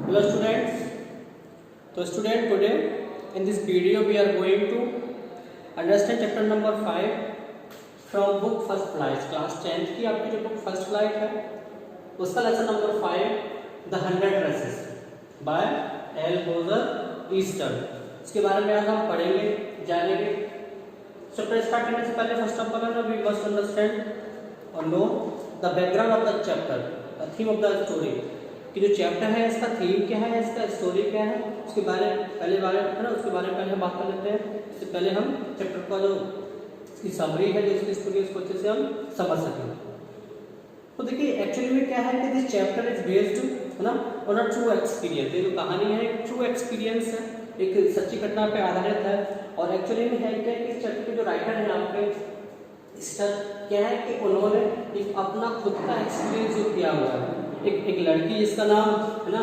Hello students. So student, today in this video we are going to understand chapter number 5 from book First Flight. Class 10th की आपकी जो book First Flight है उसका lesson number 5 The 100 Races by L. Hauser Easton. इसके बारे में आज हम पढ़ेंगे जानेंगे. चैप्टर स्टार्ट करने से पहले first of all we must understand or know the background of the chapter, the theme of the story. कि जो चैप्टर है इसका थीम क्या है, इसका स्टोरी क्या है, उसके बारे है ना, उसके बारे में पहले हम बात कर लेते हैं. इससे पहले हम चैप्टर का जो इसकी समरी है, जो इसकी स्टोरी, उसको अच्छे से हम समझ सकें. तो देखिए एक्चुअली में क्या है कि दिस चैप्टर इज बेस्ड है ना ऑन अ ट्रू एक्सपीरियंस. ये जो कहानी है एक ट्रू एक्सपीरियंस है, एक सच्ची घटना पे आधारित है. और एक्चुअली में है क्या कि इस चैप्टर के जो राइटर हैं आपके इसका क्या है कि उन्होंने एक अपना खुद का एक्सपीरियंस जो किया हुआ है. एक लड़की जिसका नाम है ना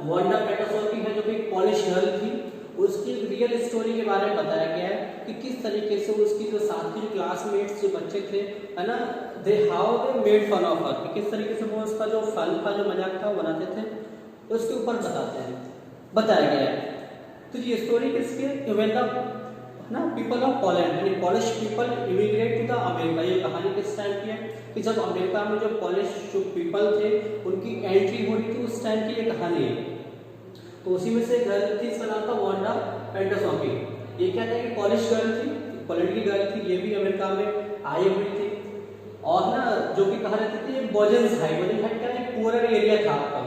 वांडा पेटरसन है, जो कि पॉलिश गर्ल थी, उसकी एक रियल स्टोरी के बारे में बताया गया है कि किस तरीके से उसकी जो साथ के जो क्लासमेट्स जो बच्चे थे है ना, they how they made fun of her, किस तरीके से वो उसका जो फन था, जो मजाक था वो बनाते थे, उसके ऊपर बताया गया है. तो ये स्टोरी किसके व्हेन द ना पीपल ऑफ पोलैंड यानी Polish people immigrate to the America. ये कहानी किस टाइम की है कि जब अमेरिका में जो पॉलिश जो पीपल थे उनकी एंट्री हो रही थी, उस टाइम की ये कहानी है. तो उसी में से गर्ल थी, इसका नाम था वांडा पेटरसन. ये क्या था कि पॉलिश गर्ल थी, पोलैंड की गर्ल थी, ये भी अमेरिका में आई हुई थी. और ना जो कि कहा रहती थी बोजेंस हाइट क्या है, पुअर एरिया था आपका.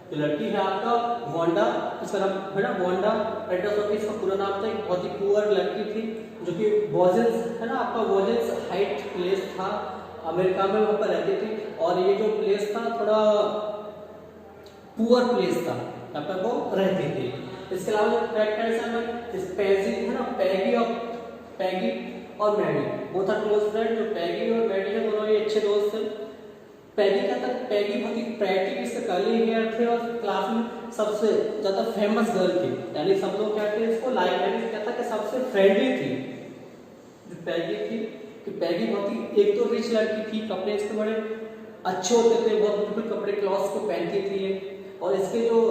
जो लड़की है आपका वांडा, इसका नाम है ना वांडा पेटरसन, इसका पूरा नाम था. बहुत ही पुअर लड़की थी जो कि बोजेंस है ना आपका बोजेंस हाइट प्लेस था अमेरिका में, वहाँ पर रहती थी. और ये जो प्लेस था थोड़ा पुअर प्लेस था, यहाँ पर वो रहती थी. इसके अलावा जो कैरेक्टर्स हैं पैजी है ना, पैगी और मैडी, वो था क्लोज फ्रेंड. जो पैगी और मैडी है दोनों ही अच्छे दोस्त थे. पैगी क्या था, पैगी बहुत ही प्रेटी, इससे कर्ली हेयर थे और क्लास में सबसे ज्यादा फेमस गर्ल थी. यानी सब लोग क्या थे इसको लाइक क्या था कि सबसे फ्रेंडली थी जो पैगी थी. कि पैगी बहुत ही एक तो रिच लड़की थी, कपड़े इसके बड़े अच्छे होते थे, बहुत ब्यूटीफुल कपड़े क्लॉथ्स को पहनती थी. और इसके जो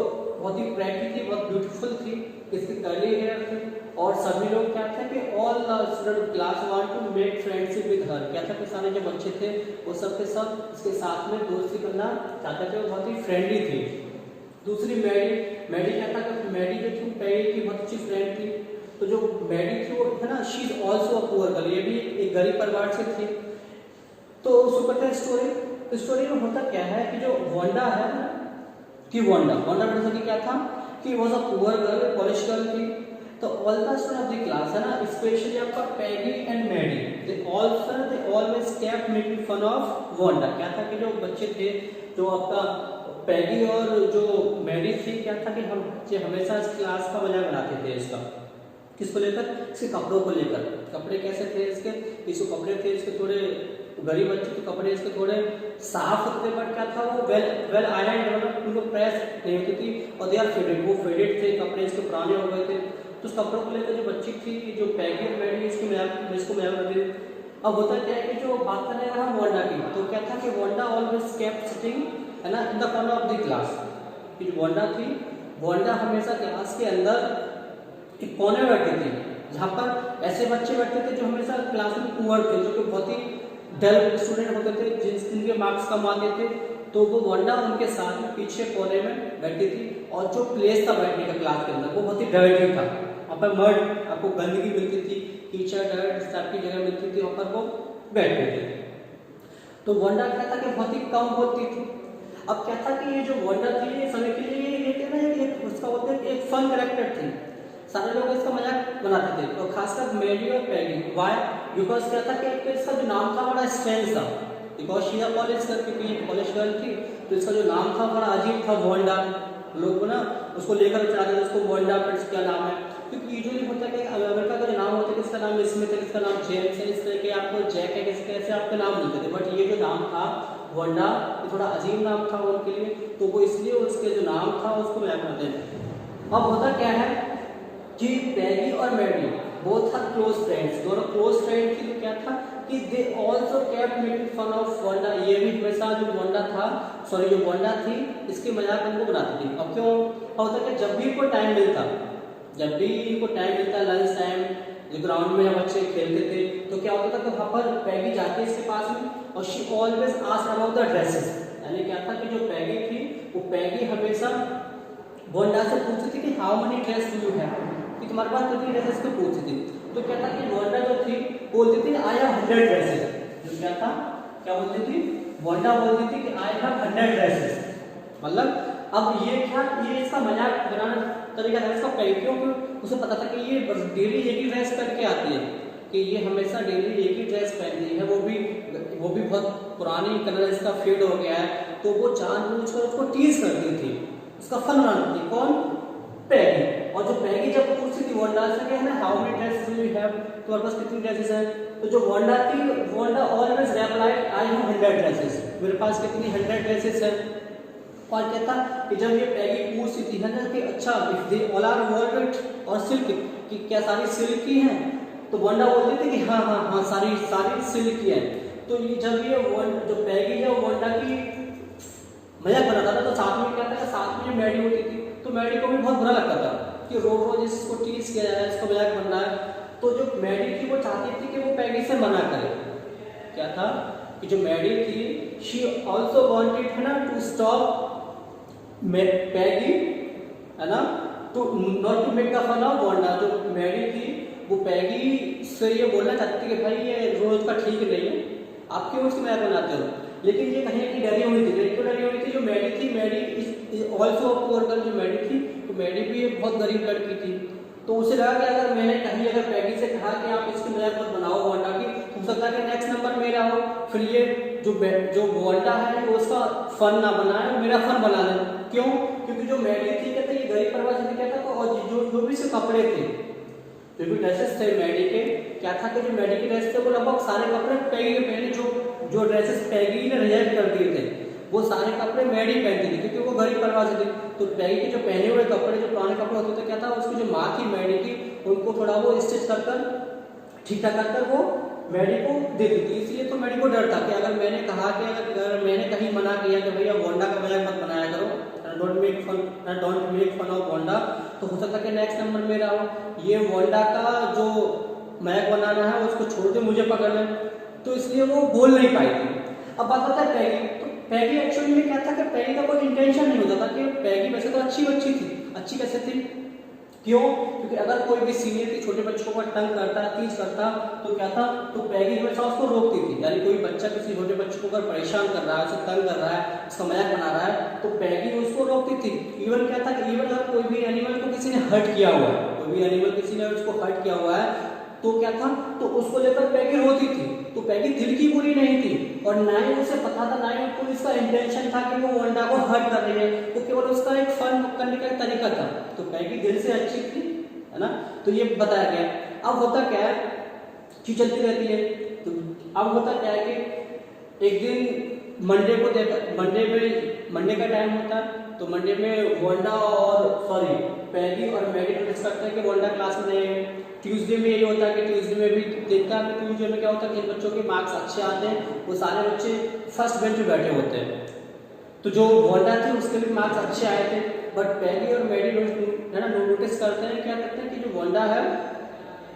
बहुत ही प्रेटी थी, बहुत ब्यूटीफुल थी, इसके कर्ली हेयर थे. और सभी लोग क्या था कि all the student class want to make friendship with her. क्या था कि सारे जो बच्चे थे वो सब के सब इसके साथ में दोस्ती करना चाहते थे, वो बहुत ही फ्रेंडली थी. दूसरी मैडी क्या था कि मैडी जो थी पैगी की बहुत अच्छी फ्रेंड थी. तो जो मैडी थी वो है ना she is also a poor girl, ये भी एक गरीब परिवार से थी. तो उसको पता है स्टोरी में होता क्या है कि जो वांडा है ना कि वांडा पेटरसन क्या था कि was a poor girl, Polish girl थी. तो all the student of the class है ना, स्पेशली आपका Peggy and Maddy, they always kept making fun of Wanda. क्या था कि जो बच्चे थे, जो आपका पैगी और जो मैडी थी, क्या था कि हम बच्चे हमेशा इस क्लास का मजाक बनाते थे. इसका किसको लेकर, इसके कपड़ों को लेकर. कपड़े कैसे थे इसके, इसके कपड़े थे इसके थोड़े गरीब बच्चे, तो कपड़े इसके थोड़े साफ होते थे, बट क्या था वो वेल आयरन उनको प्रेस नहीं होती थी. और दे आर फेडेड, वो फेडेड थे कपड़े, इसके पुराने हो गए थे. तो उस कपड़ों को लेकर जो बच्ची थी, जो पैगी और मैडी, इसको मजाक करती थी. अब होता क्या है कि जो बात करें अगर हम वांडा की, तो क्या था कि वांडा ऑलवेज केप्ट सिटिंग है ना in the corner of the class. जो वांडा थी, वांडा हमेशा क्लास के अंदर एक कोने में बैठती थी, जहाँ पर ऐसे बच्चे बैठते थे जो हमेशा क्लास में पुअर थे, जो कि बहुत ही डल स्टूडेंट होते थे, जिनके मार्क्स कम आते थे. तो वो वांडा उनके साथ में पीछे कोने में बैठती थी. और जो प्लेस था बैठने का क्लास के अंदर वो बहुत ही डर्टी था. वहाँ पर मर्ड आपको गंदगी मिलती थी, कीचड़ डर्ट इस टाइप की जगह मिलती थी, वहाँ पर वो बैठते थे. तो वांडा क्या था कि बहुत ही कम बोलती थी. अब क्या था कि ये जो वांडा थी ये समय के लिए उसका बोलते हैं एक फन कैरेक्टर थी. सारे लोग इसका मजाक बनाते थे. और खासकर मैडी और पैगी, व्हाई, बिकॉज क्या था कि इसका जो नाम था बड़ा स्ट्रेंज था. बिकॉज शी पॉलिश गर्ल थी, तो इसका जो नाम था बड़ा अजीब था वांडा. लोग ना उसको लेकर चढ़ाते थे उसको वांडा, पर क्या नाम है. क्योंकि यूजुअली होता है कि अमेरिका का जो नाम होता है, किसका नाम स्मिथ है, किसका नाम जेम्स है, इस तरह के आपको जैक है, किसके ऐसे आपके नाम मिलते थे. बट ये जो नाम था वांडा, ये थोड़ा अजीब नाम था उनके लिए, तो वो इसलिए उसके जो नाम था उसको मजाक करते थे. अब होता क्या है कि पैगी और Maddie both are close friends, दोनों क्लोज फ्रेंड थी। तो क्या था कि they also kept making fun of Wanda, ये भी हमेशा जो वांडा था, सॉरी जो वांडा थी, इसकी मजाक उनको बनाती थी। अब क्यों होता कि जब भी इनको टाइम मिलता, लंच टाइम, जो ग्राउंड में बच्चे खेलते थे, तो क्या होता था कि वहाँ पर पैगी जाती है इसके पास में, और she always asked about the dresses. यानी क्या था कि जो पैगी थी, वो पैगी हमेशा वांडा से पूछती थी कि how many dress do you have, कि तुम्हारे पास कितनी ड्रेसेस को पूछती थी। तो क्या था कि वांडा जो थी बोलती थी आई हैव 100 ड्रेसेस। जो क्या था, क्या बोलती थी, वांडा बोलती थी कि आई हैव 100 ड्रेसेस। मतलब अब ये क्या, ये इसका मजाक बनाना तरीका था इसका, क्यों? उसे पता था कि ये डेली एक ही ड्रेस पहन के आती है, कि ये हमेशा डेली एक ही ड्रेस पहनती है, वो भी बहुत पुरानी, कलर इसका फेड हो गया है, तो वो जानबूझकर उसको टीज करती थी, उसका फन बनाती थी। कौन? पैगी। और जो पैगी जब पूछती थी वांडा से कि how many dresses do you have, तुम्हारे पास कितनी ड्रेसेस हैं, तो जो वांडा थी, Wanda always replied I have 100 dresses, मेरे पास कितनी 100 ड्रेसेस हैं। और कहता कि जब ये पैगी पूछती थी है ना कि अच्छा if they all are velvet और सिल्क, कि क्या सारी सिल्क की हैं, तो वांडा बोलती थी कि हाँ सारी सिल्क की है। तो ये जब ये जो पैगी है वांडा की मजाक बनाता था, तो साथ में क्या था, साथ में जो मैडी होती थी, तो मैडी को भी बहुत बुरा लगता था कि रोज इसको टीज किया जाए, इसको मजाक बन रहा है। तो जो मैडी थी वो चाहती थी कि वो पैगी से मना करे। क्या था कि जो मैडी थी, शी ऑल्सो वांटेड है ना टू स्टॉप पैगी, है ना, to not to make the fun of Wanda. जो मैडी थी वो पैगी से ये बोलना चाहती थी कि भाई ये रोज का ठीक नहीं है, आप क्यों उसकी मजाक बनाते हो। लेकिन ये कहीं ना कहीं डरी हुई थी। क्यों डरी हुई थी? जो मैडी थी, Maddie is also a poor girl. जो मैडी थी, तो मैडी भी एक बहुत गरीब लड़की थी। तो उसे लगा कि अगर मैंने कहीं अगर पैगी से कहा कि आप इसकी मजाक मत बनाओ वांडा की, तो हो सकता है कि नेक्स्ट नंबर मेरा हो, फिर ये जो वांडा है वो उसका फन ना बनाए, मेरा फन बना ले। क्यों? क्योंकि जो मैडी थी कहते ये गरीब परिवार से कहता, और जो भी से कपड़े थे, जो भी ड्रेसेस थे मैडी के, क्या था कि जो मैडी के ड्रेस थे वो लगभग सारे कपड़े पैगी ने पहने। जो ड्रेसेस पैगी ने रिजेक्ट कर दिए थे वो सारे कपड़े मैडी पहनती थी, क्योंकि वो गरीब परिवार से थी। तो पैगी के जो पहने हुए कपड़े, जो पुराने कपड़े होते थे, क्या था, उसकी जो माँ थी मैडी की, उनको थोड़ा वो स्टिच कर ठीक ठाक कर वो मैडी को देती थी। इसलिए तो मैडी को डर था कि अगर मैंने कहा कि अगर मैंने कहीं मना किया कि भैया वांडा का मजाक मत बनाया करो, don't make fun of Wanda, तो हो सकता है कि नेक्स्ट नंबर मेरा हो, ये वांडा का जो मजाक बनाना है उसको छोड़ दे, मुझे पकड़ ले। तो इसलिए वो बोल नहीं पाई थी। अब बात होता है पैगी। तो पैगी एक्चुअली में क्या था कि पैगी का कोई इंटेंशन नहीं होता था कि पैगी वैसे तो अच्छी बच्ची थी। अच्छी कैसे थी? क्यों? क्योंकि अगर कोई भी सीनियर की छोटे बच्चों को तंग करता, टीच करता, तो क्या था, तो पैगी हमेशा उसको रोकती थी। यानी कोई बच्चा किसी छोटे बच्चे को अगर परेशान कर रहा है, उसे तंग कर रहा है, उसका मजाक बना रहा है, तो पैगी उसको रोकती थी। इवन क्या था कि इवन अगर कोई भी एनिमल को किसी ने हर्ट किया हुआ है, कोई भी एनिमल किसी ने उसको हर्ट किया हुआ है, तो क्या था, तो उसको लेकर पैगी रोती थी। तो पैगी दिल की बुरी नहीं थी, और ना ही उसे पता था, ना ही उसको इसका इंटेंशन था कि वो वांडा को हर्ट कर रही है, तो केवल उसका एक फन करने का तरीका था। तो पैगी दिल से अच्छी थी, है ना। तो ये बताया गया। अब होता क्या है, चीज चलती रहती है। तो अब होता क्या है कि एक दिन मंडे को मंडे का टाइम होता है, तो मंडे में वांडा और पैगी और मैडी नोटिस करते हैं कि वांडा क्लास में नहीं है। ट्यूसडे में यही होता है कि ट्यूसडे में भी देखता है कि ट्यूसडे में क्या होता है कि बच्चों के मार्क्स अच्छे आते हैं, वो सारे बच्चे फर्स्ट बेंच पे बैठे होते हैं। तो जो वांडा थी उसके भी मार्क्स अच्छे आए थे, बट पैगी और मैडी नोटिस करते हैं, क्या करते हैं कि जो वांडा है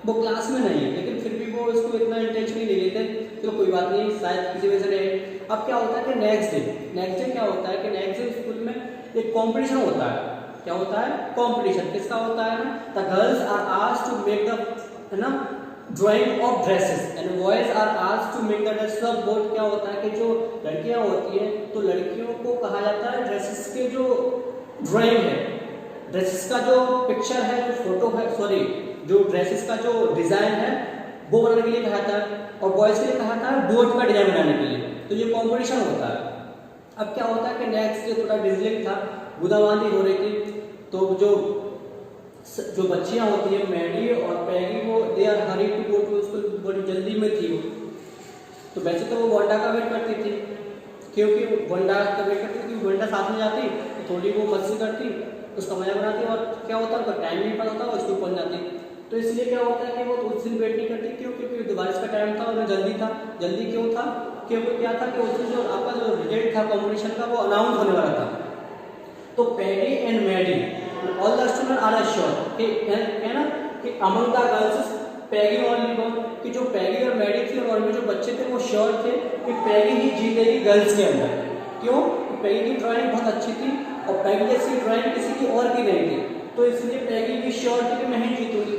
वो क्लास में नहीं है, लेकिन फिर भी वो उसको इतना इंटेंशनली नहीं लेते। तो कोई बात नहीं, शायद किसी वजह से रहे। अब क्या होता है कि नेक्स्ट डे क्या होता है कि नेक्स्ट डे स्कूल में एक कॉम्पिटिशन होता है। क्या होता है? कॉम्पिटिशन। किसका होता है ना? The girls are asked to make the drawing of dresses and boys are asked to make the dress. सब बोर्ड क्या होता है कि जो लड़कियां होती हैं, तो लड़कियों को कहा जाता है ड्रेसेस के जो ड्राइंग है, ड्रेसेस का जो पिक्चर है, जो फोटो है, जो ड्रेसेस का जो डिजाइन है वो बनाने के लिए कहा था, और बॉयज के लिए कहा था बोर्ड का डिजाइन बनाने के लिए। तो ये कॉम्पिटिशन होता है। अब क्या होता है कि नेक्स्ट डे थोड़ा डिजिलिंग था, बूंदाबांदी हो रही थी। तो जो बच्चियां होती है मैडी और पैगी, वो they are hurry to go to school, बड़ी जल्दी में थी वो। तो वैसे तो वो वांडा का वेट करती थी, क्योंकि वांडा का वेट करती थी, वांडा साथ में जाती तो थोड़ी वो मस्ती करती, उसका मजा बनाती, और क्या होता है उनका टाइम नहीं पता होता, वो स्कूल पहुंच जाती। तो इसलिए क्या होता है कि वो उस दिन वेट नहीं करती। क्यों? क्योंकि बारिश का टाइम था, उन्हें जल्दी था। जल्दी क्यों था? क्योंकि क्या था कि उस दिन जो आपका जो रिजल्ट था कंपटीशन का वो अनाउंस होने वाला था। तो Peggy and Maddy all the student are sure है ना कि among the girls Peggy only one, कि जो पैगी और मैडी थी और में जो बच्चे थे वो श्योर थे कि पैगी ही जीतेगी गर्ल्स के अंदर। क्यों? पैगी की ड्राइंग बहुत अच्छी थी और पैगी जैसी ड्राइंग किसी की और की नहीं थी, तो इसलिए पैगी भी श्योर थी कि मैं ही जीतूंगी।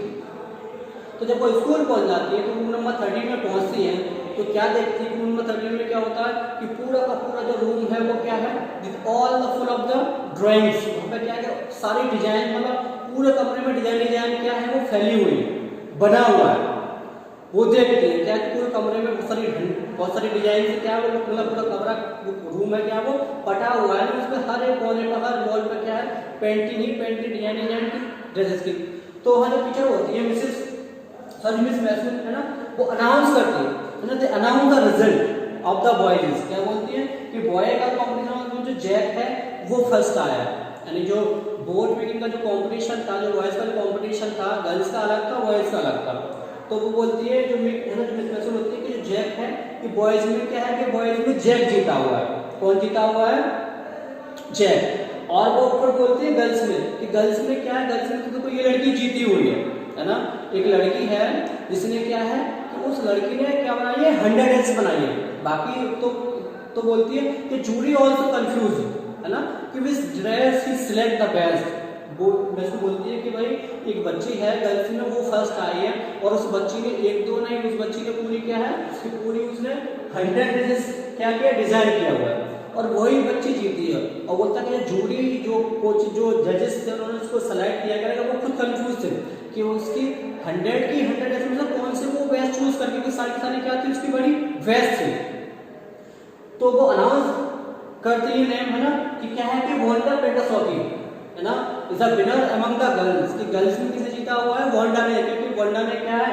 तो जब वो स्कूल पहुंच जाती है तो रूम नंबर 13 में पहुंचती है तो क्या देखती है कि रूम नंबर 13 में क्या होता है कि पूरा का पूरा जो रूम है वो क्या है, with all the full of the drawings. वहाँ पे क्या है, सारी डिजाइन, मतलब पूरे कमरे में डिजाइन क्या है वो फैली हुई बना हुआ है। वो देखती है क्या कि पूरे कमरे में बहुत सारी डिजाइन से क्या है वो मतलब पूरा कमरा रूम है क्या वो पटा हुआ है, उसमें हर एक कोने पर हर वॉल पर क्या है पेंटिंग ही पेंटिंग डिजाइन की ड्रेसेस की। तो वहाँ जो टीचर होती है मिस मैसून है ना, वो अनाउंस करती है ना, दे announce the result of the boys. क्या बोलती है कि बॉय का कॉम्पिटिशन में जो जैक है वो फर्स्ट आया, यानी जो बोर्ड मेकिंग का जो कंपटीशन था, जो बॉयज का जो कंपटीशन था, गर्ल्स का अलग था बॉयज का अलग था। तो वो बोलती है जो मिस मैसून होती है कि जो जैक है कि बॉयज में क्या है कि बॉयज में जैक जीता हुआ है। कौन जीता हुआ है? जैक। और वो ऊपर बोलती है गर्ल्स में कि गर्ल्स में क्या है, गर्ल्स में तो ये लड़की जीती हुई है ना। एक लड़की है जिसने क्या है कि उस लड़की ने क्या बनाई है 100 एक्स बनाई है। बाकी तो बोलती है कि जूरी ऑल्सो कंफ्यूज है ना कि विच ड्रेस ही सिलेक्ट द बेस्ट। वो वैसे बोलती है कि भाई एक बच्ची है गर्ल्स में वो फर्स्ट आई है और उस बच्ची ने एक दो नहीं, उस बच्ची ने पूरी क्या है उसकी पूरी उसने 100 ड्रेसेस क्या किया डिजाइन किया हुआ है और वही बच्ची जीती है। और बोलता है कि जूरी जो कोच जो जजेस थे उन्होंने उसको सेलेक्ट किया करेगा, वो खुद कंफ्यूज थे कि वो उसकी 100 की 100 ड्रेसेस में कौन से वो बेस्ट चूज करके, क्योंकि सारी सारी क्या थी उसकी बड़ी बेस्ट थी। तो वो अनाउंस करती है नेम है ना कि क्या है कि वॉन्डा पेटासॉकी है ना is a winner among the girls, की गर्ल्स में किसे जीता हुआ है? वॉन्डा ने, क्योंकि वॉन्डा ने क्या है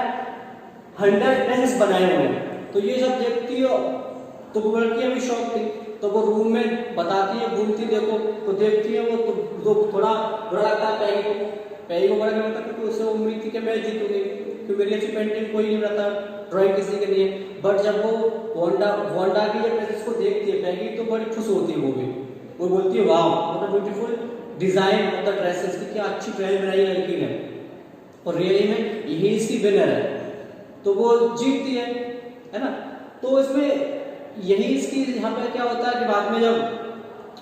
100 ड्रेसेस बनाए हुए हैं। तो ये सब देखती हो तो वो लड़कियां भी शौक थी, तो वो रूम में बताती है, घूमती देखो तो देखती है वो तो थोड़ा बुरा लगता है पैगी को बड़ा नहीं लगता, क्योंकि उससे उम्मीद थी कि मैं जीतूंगी क्योंकि मेरी अच्छी पेंटिंग कोई नहीं रहता ड्राइंग किसी के लिए। बट जब वो वॉन्डा की जब ड्रेसेस को देखती है पैगी तो बड़ी खुश होती है, वो बोलती है वाह what a beautiful design of the dresses, की क्या अच्छी ड्रेस बनाई लड़की ने और रियली में यही इसकी विनर है। तो वो जीतती है ना। तो इसमें यही इसकी यहाँ पे क्या होता है कि बाद में जब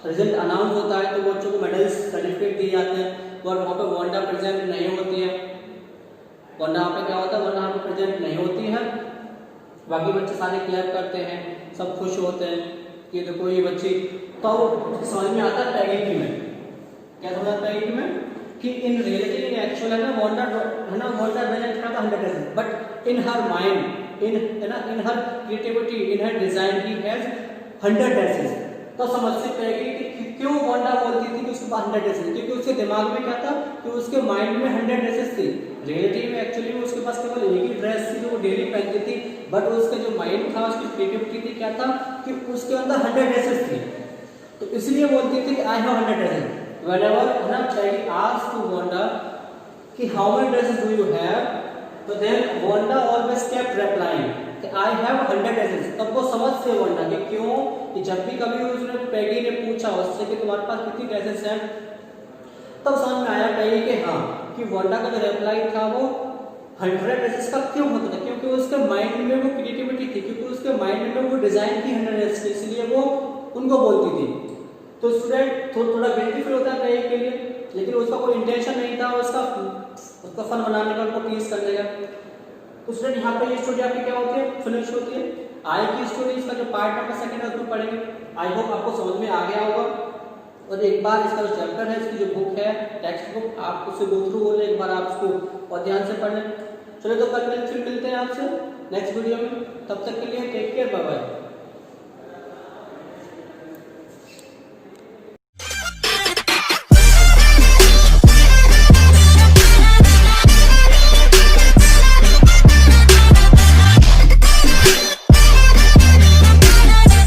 रिजल्ट अनाउंस होता है तो बच्चों को मेडल्स सर्टिफिकेट दिए जाते हैं और वहाँ पे वॉन्डा प्रेजेंट नहीं होती है। वॉन्डा यहाँ पे क्या होता है, वॉन्डा यहाँ पे प्रेजेंट नहीं होती है। बाकी बच्चे सारे क्लैप करते हैं, सब खुश होते हैं कि देखो ये बच्ची। तो समझ में आता है पैगी की में क्या समझ आता है पैगी में कि इन रियलिटी इन एक्चुअल है ना वॉन्डा प्रेजेंट था 100%, but in her mind in her creativity, in her design, he has 100 dresses। तो समझ पाएगी कि क्यों वॉन्डा बोलती थी कि उसके पास 100 ड्रेसेस, क्योंकि उसके दिमाग में क्या था कि उसके माइंड में 100 ड्रेसेस थी। रियलिटी में एक्चुअली में उसके पास केवल एक ही ड्रेस थी जो वो डेली पहनती थी, बट उसका जो माइंड था उसकी क्रिएटिविटी थी क्या था कि उसके अंदर 100 ड्रेसेस थी। तो इसलिए बोलती थी कि आई हैव 100 ड्रेसेस। व्हेनेवर ना पैगी आस्क्ड टू वॉन्डा कि how many dresses do you have, तो then Wanda always kept replying कि आई हैव 100 ड्रेसेस। तब वो समझते हैं वॉन्डा कि क्यों कि जब भी कभी उसने पैगी ने पूछा उससे कि तुम्हारे पास कितनी ड्रेसेस हैं, तब समझ में आया पैगी के हाँ कि वॉन्डा का जो रिप्लाई था वो 100 ड्रेसेस का क्यों होता था, क्योंकि उसके माइंड में वो क्रिएटिविटी थी, क्योंकि उसके माइंड में वो डिजाइन थी 100 ड्रेसेस की, इसलिए वो उनको बोलती थी। तो स्टूडेंट थोड़ा गिल्टी फील होता है पैगी के लिए, लेकिन उसका कोई इंटेंशन नहीं था उसका फन बनाने का, उनको टीज करने का। तो स्टूडेंट यहाँ पे ये स्टोरी आपकी क्या होती है, फिनिश होती है। आई की स्टोरी इसका जो पार्ट नंबर 2 है उसमें पढ़ेंगे। आई होप आपको समझ में आ गया होगा और एक बार इसका जो चैप्टर है, इसकी जो बुक है टेक्स्ट बुक, आप उससे गो थ्रू हो लें, एक बार आप उसको और ध्यान से पढ़ लें। चलो तो कल फिर मिलते हैं आपसे नेक्स्ट वीडियो में, तब तक के लिए टेक केयर, बाय बाय।